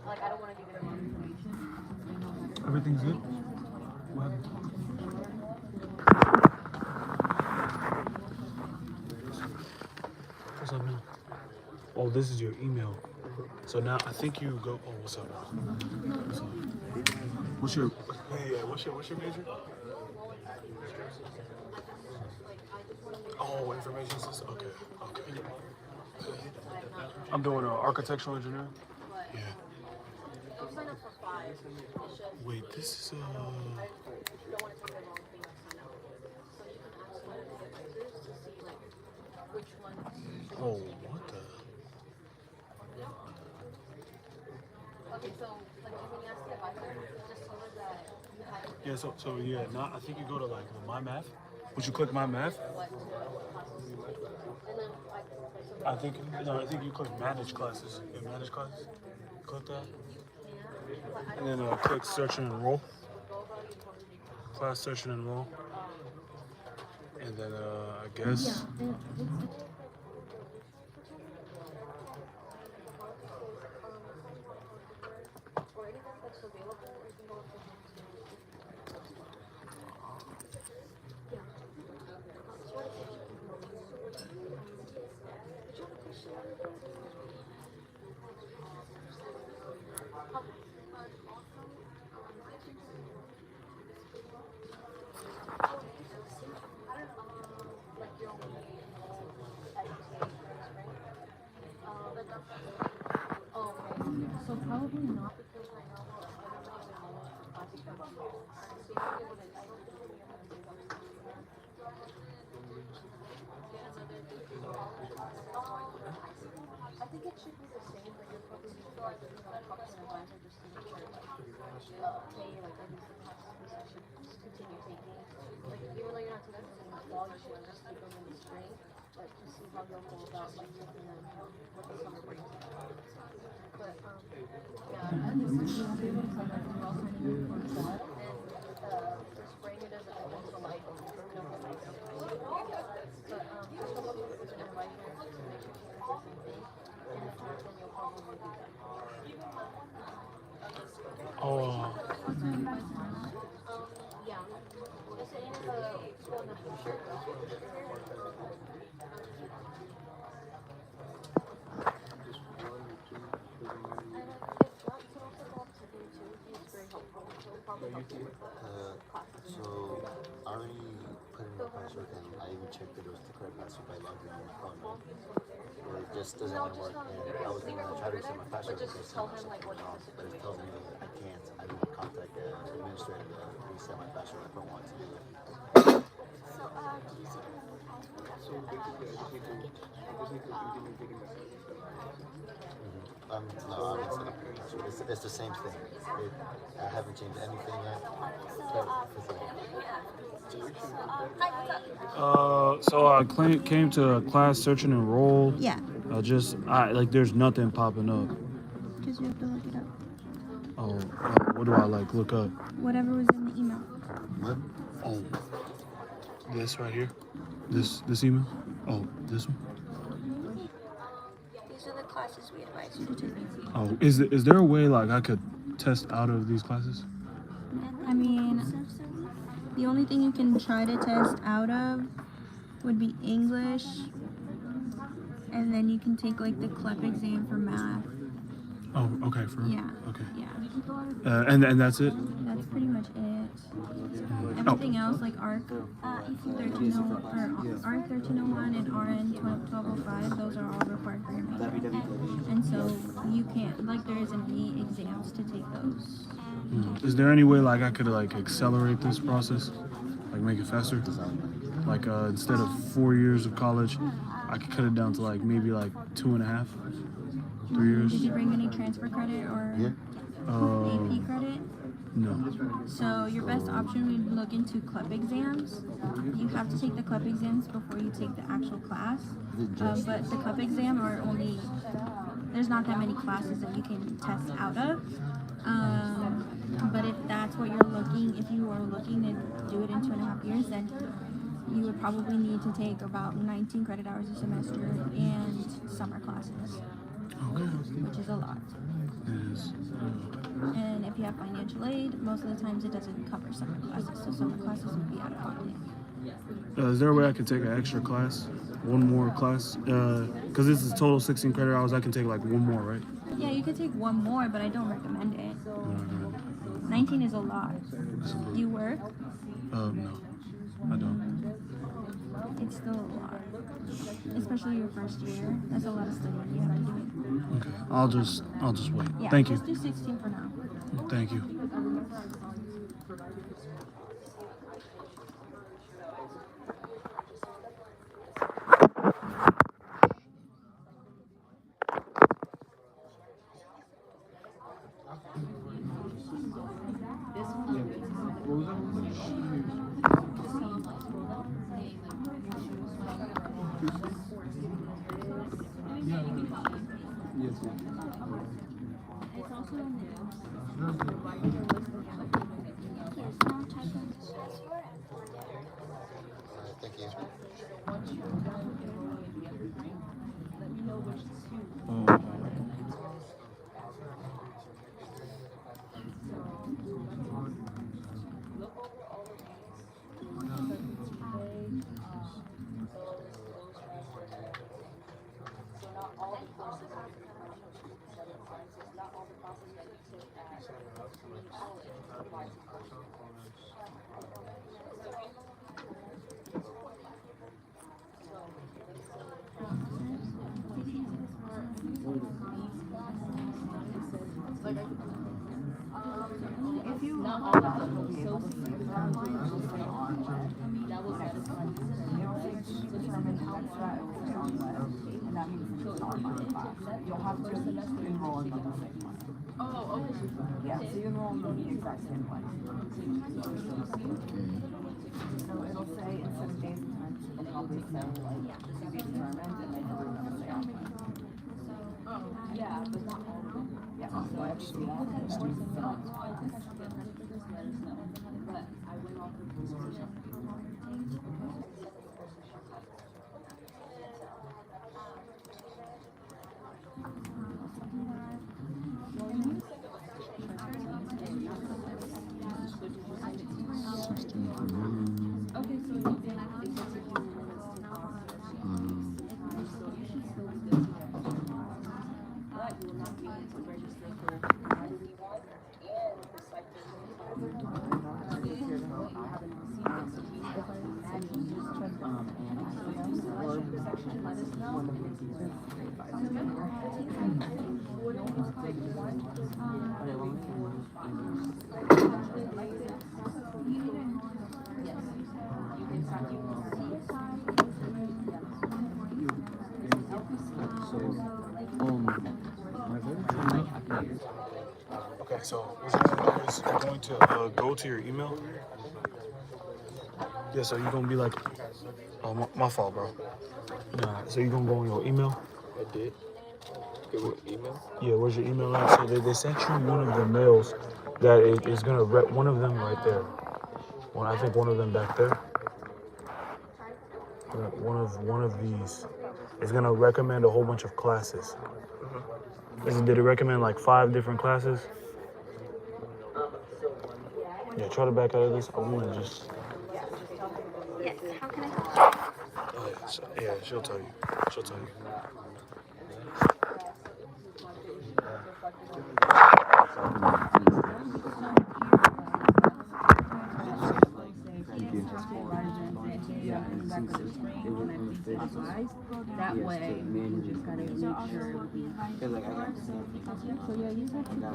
Like, I don't want to give it wrong information. Everything's good? What happened? What's up, man? Oh, this is your email. So now I think you go. Oh, what's up? What's up? What's your? Yeah. What's your major? Oh, information system. Okay. I'm doing architectural engineering. Yeah. Don't sign up for 5. It's just, Wait, this is I don't want to tell you the wrong thing to sign up. So you can ask one of the advisors to see like which ones. Oh, what the? Okay, so like when you ask the advisor, just tell her that you had Yeah. So yeah. Now I think you go to like My Math. Would you click My Math? what classes. And then like I think you click Manage Classes. Yeah, Manage Classes. Click that. And then click Search and Enroll. Class Search and Enroll. And then I guess. it's available, we can go up to him to. Yeah. So probably not because right now I think it should be the same, but you're probably like talk to an advisor just to make sure hey, like are these the classes I should continue taking? Like even though you're not taking them in the fall, you should just take them in the spring, but to see how you'll go about like taking them with the summer break. But yeah, I think we will be able to come back and also do for fall, and for spring it doesn't open till like middle of May. But just come up with an advisor to make sure you do the same thing, and if not, then you'll probably do that. Oh. Yeah. It's in the school membership. So I already put in my password and I even checked that it was the correct password by logging on my phone. Or it just doesn't want to work. And I was going to try to reset my password because but it tells me that I can't. I need to contact the administrator to reset my password if I want to do it. So, do you see another password? So basically, I just need to continue getting my No, I haven't set up the password. It's the same thing. I haven't changed anything yet. So I came to a class search and enroll. Yeah. There's nothing popping up. Because you have to look it up. Oh, what do I look up? Whatever was in the email. What? Oh, this right here. This email. Oh, this one. These are the classes we advise you to take. Oh, is there a way I could test out of these classes? I mean, the only thing you can try to test out of would be English, and then you can take the CLEP exam for math. Oh, okay. Yeah. Okay. Yeah. And that's it. That's pretty much it. Everything else like ARC 1301 or ARC 1301 and RN 1205, those are all required for your major. And so you can't there isn't any exams to take those. Is there any way I could accelerate this process, make it faster? Instead of 4 years of college, I could cut it down to maybe 2.5, 3 years. Did you bring any transfer credit or AP credit? No. So your best option would look into CLEP exams. You have to take the CLEP exams before you take the actual class. But the CLEP exam are only, there's not that many classes that you can test out of. But if that's what you're looking, if you are looking to do it in 2.5 years, then you would probably need to take about 19 credit hours a semester and summer classes, which is a lot. And if you have financial aid, most of the times it doesn't cover summer classes, so summer classes would be out of pocket. Is there a way I could take an extra class? One more class? Because this is total 16 credit hours, I can take one more, right? Yeah, you could take one more, but I don't recommend it. 19 is a lot. Do you work? No, I don't. It's still a lot. Especially your first year. That's a lot of studying you have to do. Okay, I'll just wait. Yeah, Thank you. Let's do 16 for now. Thank you. Thank you. If you Not all of them will be able to see the ground, that will satisfy you. Determine how threat is on list, and that means it's an online class. You'll have to enroll in them the same way. Oh, okay. Yeah, so you enroll in them the exact same way. So it'll say instead of days and times, it'll probably say like to be determined, and then you'll remember the outcome. Yeah, but not all of them. Yeah, so every student has to do But I went off the Okay, so what you're gonna do is you're going to go to your email. Yeah, so you're gonna be like, oh, my fault, bro. Nah, so you're gonna go on your email. I did. Okay, what email? Yeah, where's your email at? So they sent you one of the mails that is gonna one of them right there. Well, I think one of them back there. One of these is gonna recommend a whole bunch of classes. Did it recommend like 5 different classes? Yeah, try to back out of this. I want to just. Yes, how can I help? Yeah, she'll tell you. She'll tell you. That way, you just gotta make sure. So yeah, you have to go.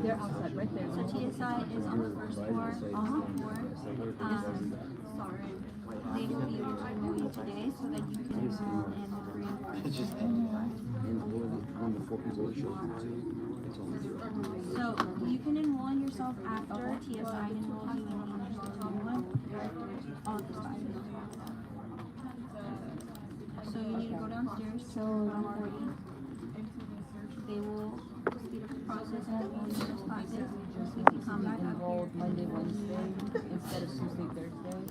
They're outside right there. So TSI is on the first floor. Sorry. They will be able to enroll you today so that you can enroll in the free. So you can enroll yourself after TSI enrolls you in the English one on the side. So you need to go downstairs to 140. They will speed up the process and enroll you in those classes. You can come back up here. Monday, Wednesday instead of Tuesday, Thursday.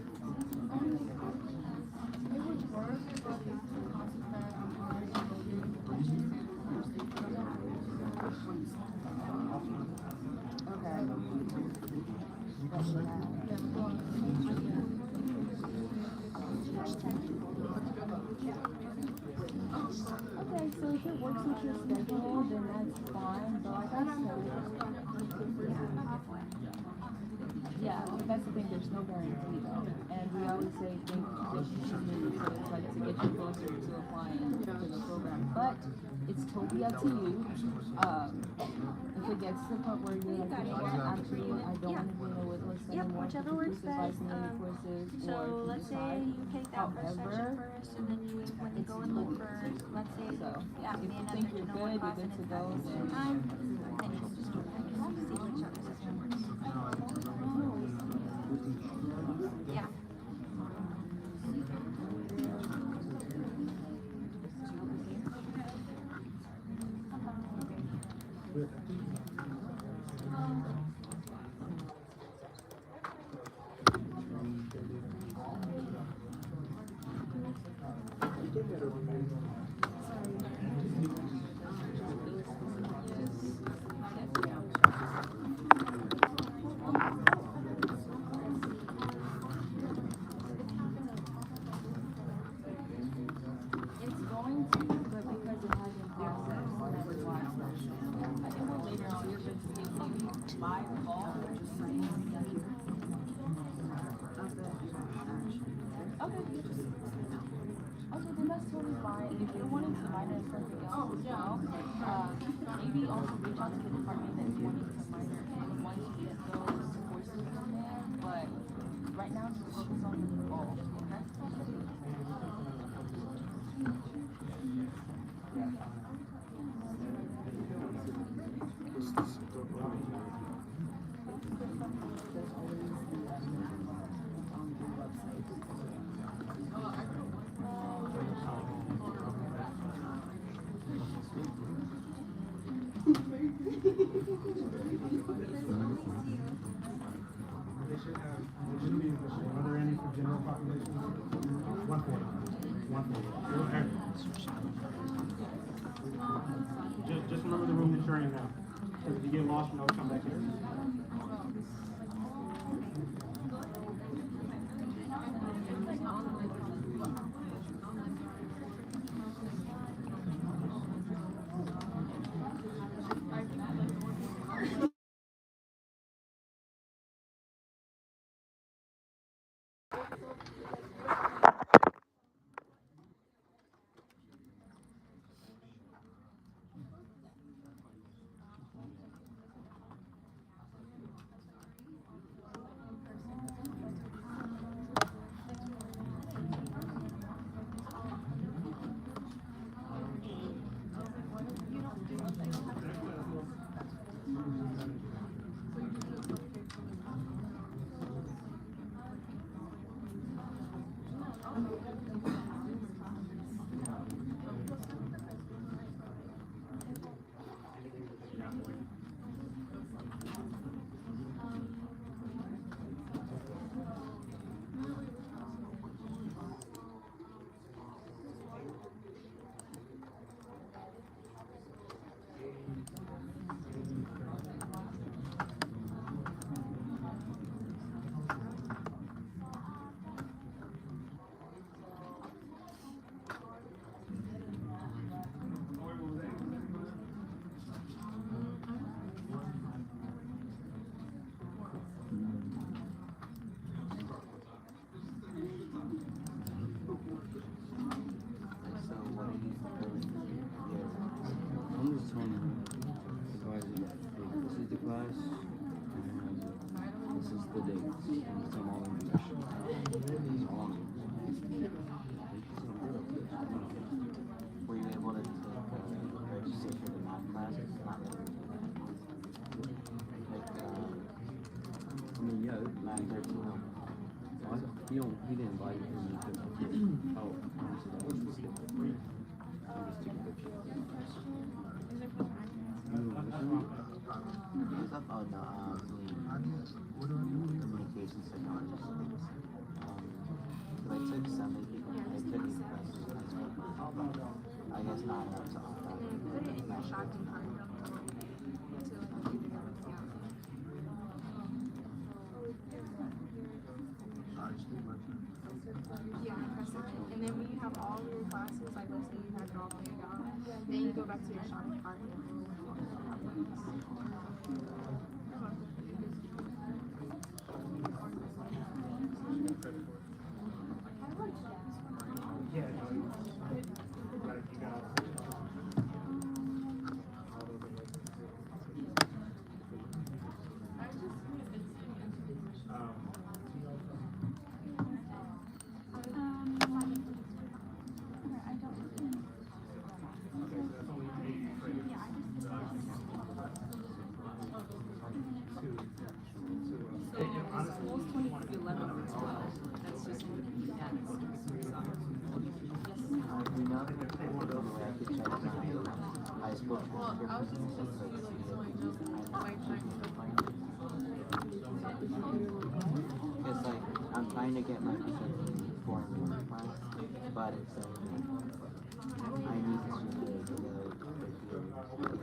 Okay, so if it works with your schedule, then that's fine, but like I said, yeah, that's the thing, there's no guarantee though. And we always say think position maybe so it's like to get you closer to applying to the program. But it's totally up to you. If it gets to the point where you're like, you know what, actually I don't want to be in a wait list anymore. Whichever works best. So let's say you take that first section first, and then you, when you go and look for, let's say, So yeah, if you man, think you're good, you're good to go, then time, then you can just do that. See which other system works. Yeah. if you're wanting to minor in something else as well, maybe also reach out to the department that you're wanting to minor in once you get those courses in there. But right now, just focus on the goal, okay? Are there any for general population? 140. 140. Just remember the room that you're in now. Because if you get lost, you know, come back here. I'm just telling you, guys, this is the class, and this is the date. It's all English. It's all English. Were you able to take registration for the math classes? I mean, yeah, Math 13. he didn't invite me to help. So that was the skip. I just took a picture. Communications technology. I took some people. I took these classes in high school. I guess not enough to opt out. Put it in your shopping cart. Yeah, press it. And then when you have all your classes, like let's say you have it all planned out, then you go back to your shopping cart and It's like I'm trying to get my foreign class, but it's I need to